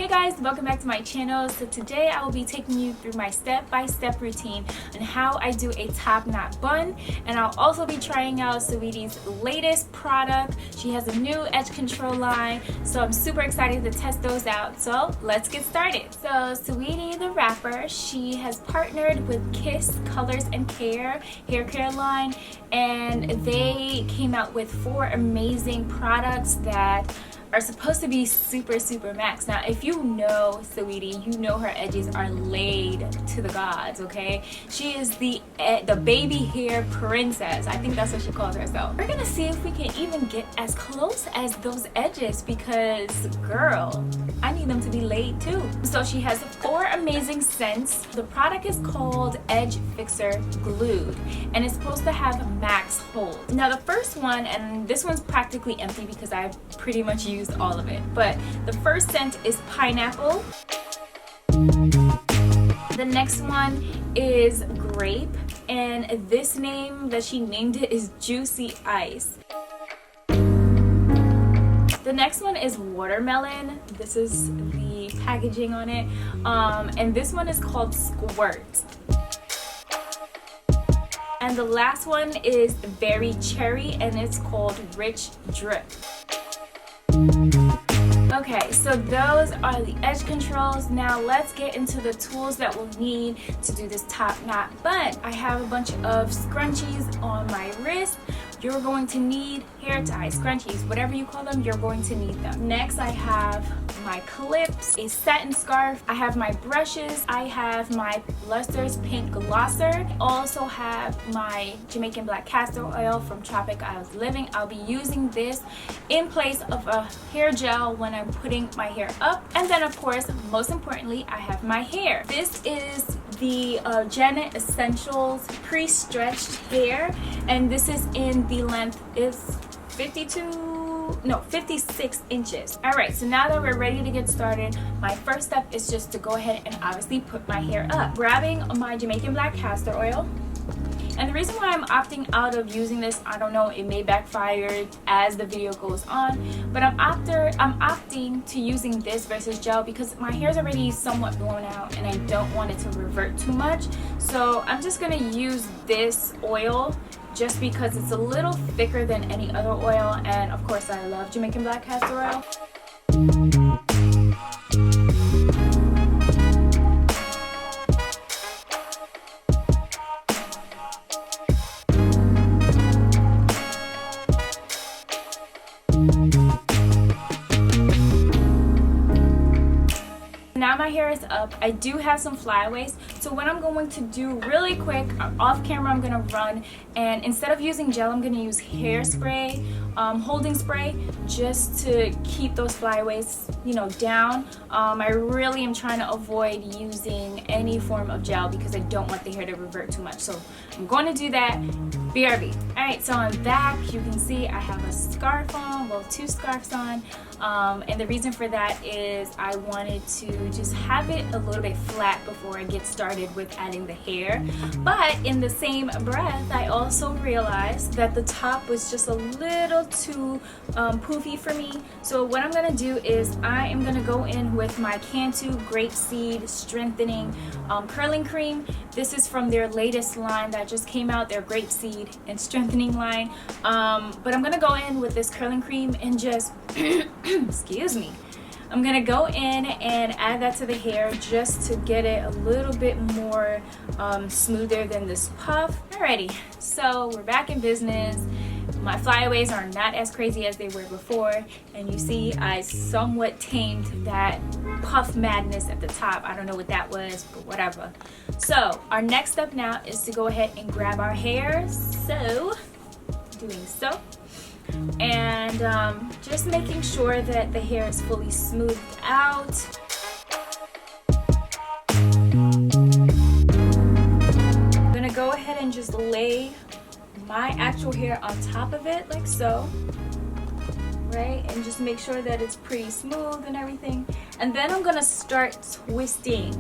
Hey guys, welcome back to my channel. So today I will be taking you through my step-by-step routine on how I do a top knot bun, and I'll also be trying out Saweetie's latest product. She has a new edge control line, so I'm super excited to test those out. So let's get started. So Saweetie the rapper, she has partnered with Kiss Colors and Care hair care line, and they came out with 4 amazing products that are supposed to be super max. Now if you know Saweetie, you know her edges are laid to the gods, okay? She is the baby hair princess. I think that's what she calls herself. We're gonna see if we can even get as close as those edges, because girl, I need them to be laid too. So she has 4 amazing scents. The product is called Edge Fixer Glued, and it's supposed to have max hold. Now the first one, and this one's practically empty because I've pretty much used all of it, but the first scent is pineapple. The next one is grape, and this name that she named it is Juicy Ice. The next one is watermelon. This is the packaging on it, and this one is called Squirt. And the last one is berry cherry, and it's called Rich Drip. Okay, so those are the edge controls. Now let's get into the tools that we'll need to do this top knot bun. I have a bunch of scrunchies on my wrist. You're going to need hair ties, scrunchies, whatever you call them, you're going to need them. Next, I have my clips, a satin scarf, I have my brushes, I have my lusterspinkglosser, I also have my Jamaican black castor oil from Tropic. I'll be using this in place of a hair gel when I'm putting my hair up. And then of course, most importantly, I have my hair. This is the Janet Essentials Pre-Stretched Hair, and this is in the length is 56 inches. All right, so now that we're ready to get started, my first step is just to go ahead and obviously put my hair up. Grabbing my Jamaican black castor oil. And the reason why I'm opting out of using this, I don't know, it may backfire as the video goes on, but I'm opting to using this versus gel because my hair's already somewhat blown out and I don't want it to revert too much. So I'm just gonna use this oil just because it's a little thicker than any other oil, and of course I love Jamaican black castor oil. Now my hair is up. I do have some flyaways, so what I'm going to do really quick off camera, I'm gonna run, and instead of using gel, I'm gonna use hairspray, holding spray, just to keep those flyaways, you know, down. I really am trying to avoid using any form of gel because I don't want the hair to revert too much. So I'm going to do that. BRB. All right, so on back, you can see I have a scarf on, well, 2 scarves on, and the reason for that is I wanted to just have it a little bit flat before I get started with adding the hair. But in the same breath, I also realized that the top was just a little too poofy for me. So what I'm gonna do is I am gonna go in with my Cantu Grapeseed Strengthening Curling Cream. This is from their latest line that just came out, their Grapeseed and Strengthening line. But I'm gonna go in with this curling cream and just excuse me, I'm gonna go in and add that to the hair just to get it a little bit more smoother than this puff. Alrighty, so we're back in business. My flyaways are not as crazy as they were before, and you see I somewhat tamed that puff madness at the top. I don't know what that was, but whatever. So our next step now is to go ahead and grab our hair. So doing so, and just making sure that the hair is fully smoothed out. I'm gonna go ahead and just lay my actual hair on top of it like so, right, and just make sure that it's pretty smooth and everything, and then I'm gonna start twisting.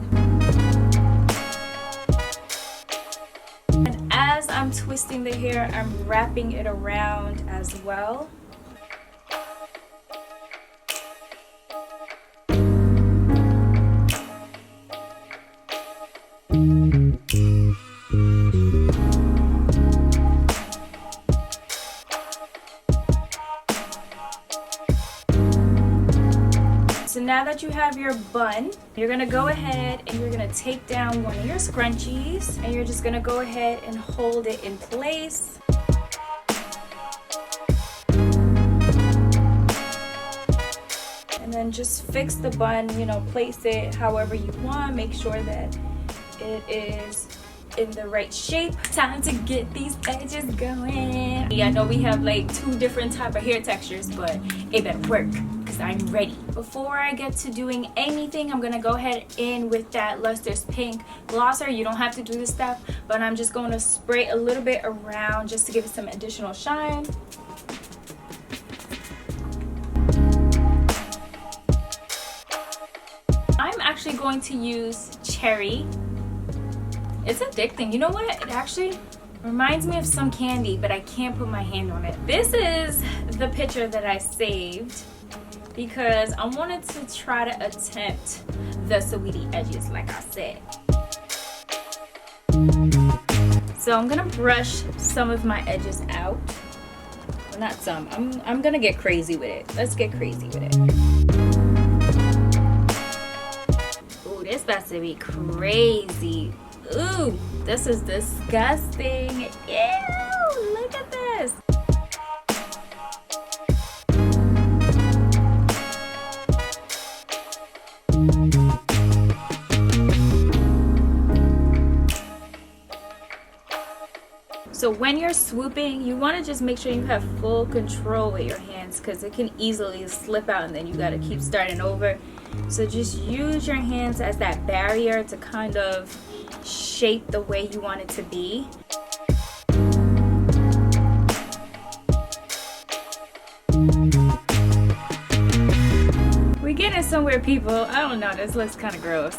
And as I'm twisting the hair, I'm wrapping it around as well. that you have your bun, you're gonna go ahead and you're gonna take down one of your scrunchies and you're just gonna go ahead and hold it in place. And then just fix the bun, you know, place it however you want. Make sure that it is in the right shape. Time to get these edges going. Yeah, I know we have like 2 different type of hair textures, but it better work because I'm ready. Before I get to doing anything, I'm gonna go ahead in with that Luster's Pink Glosser. You don't have to do this step, but I'm just going to spray a little bit around just to give it some additional shine. I'm actually going to use Cherry. It's addicting. You know what? It actually reminds me of some candy, but I can't put my hand on it. This is the picture that I saved because I wanted to try to attempt the Saweetie edges like I said. So I'm gonna brush some of my edges out. Well, not some. I'm gonna get crazy with it. Let's get crazy with it. Ooh, this about to be crazy. Ooh, this is disgusting. Ew, look at this. So when you're swooping, you want to just make sure you have full control with your hands because it can easily slip out and then you got to keep starting over. So just use your hands as that barrier to kind of shape the way you want it to be. We're getting somewhere, people. I don't know, this looks kind of gross.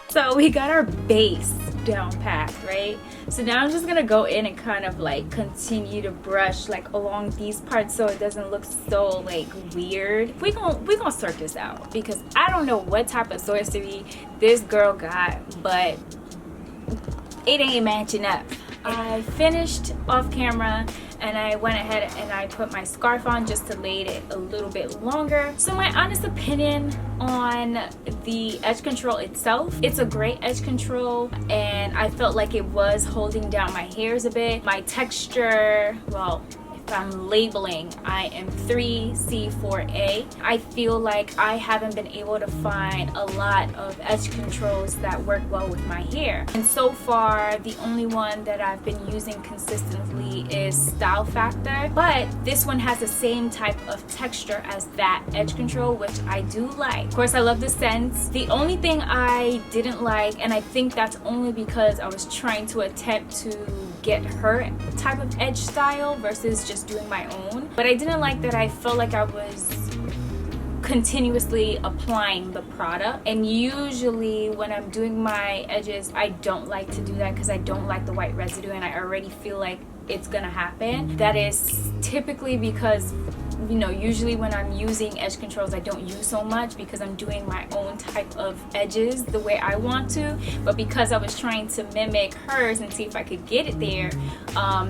So we got our base down packed, right? So now I'm just gonna go in and kind of like continue to brush like along these parts so it doesn't look so like weird. We gonna sort this out because I don't know what type of sorcery this girl got, but it ain't matching up. I finished off camera and I went ahead and I put my scarf on just to lay it a little bit longer. So my honest opinion on the edge control itself, it's a great edge control and I felt like it was holding down my hairs a bit. My texture, well, if I'm labeling, I am 3C4A. I feel like I haven't been able to find a lot of edge controls that work well with my hair. And so far, the only one that I've been using consistently is Style Factor. But this one has the same type of texture as that edge control, which I do like. Of course, I love the scents. The only thing I didn't like, and I think that's only because I was trying to attempt to get her type of edge style versus just doing my own, but I didn't like that I felt like I was continuously applying the product, and usually when I'm doing my edges I don't like to do that because I don't like the white residue and I already feel like it's gonna happen. That is typically because, you know, usually when I'm using edge controls I don't use so much because I'm doing my own type of edges the way I want to, but because I was trying to mimic hers and see if I could get it there,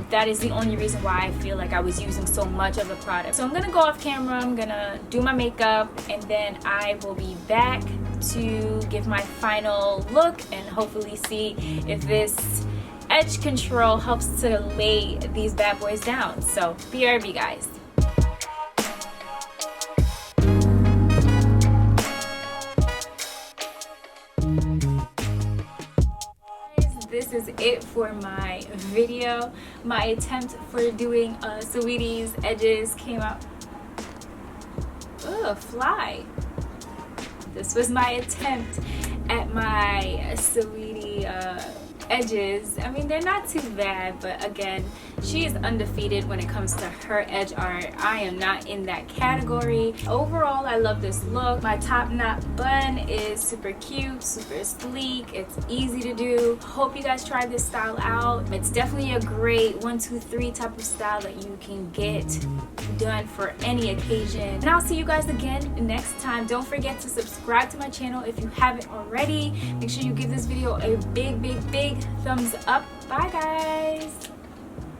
that is the only reason why I feel like I was using so much of the product. So I'm gonna go off camera, I'm gonna do my makeup, and then I will be back to give my final look and hopefully see if this edge control helps to lay these bad boys down. So BRB, guys. This is it for my video. My attempt for doing Saweetie's edges came out. Ugh, fly. This was my attempt at my Saweetie edges. I mean, they're not too bad, but again, she is undefeated when it comes to her edge art. I am not in that category. Overall, I love this look. My top knot bun is super cute, super sleek. It's easy to do. Hope you guys try this style out. It's definitely a great 1, 2, 3 type of style that you can get done for any occasion. And I'll see you guys again next time. Don't forget to subscribe to my channel if you haven't already. Make sure you give this video a big thumbs up. Bye guys.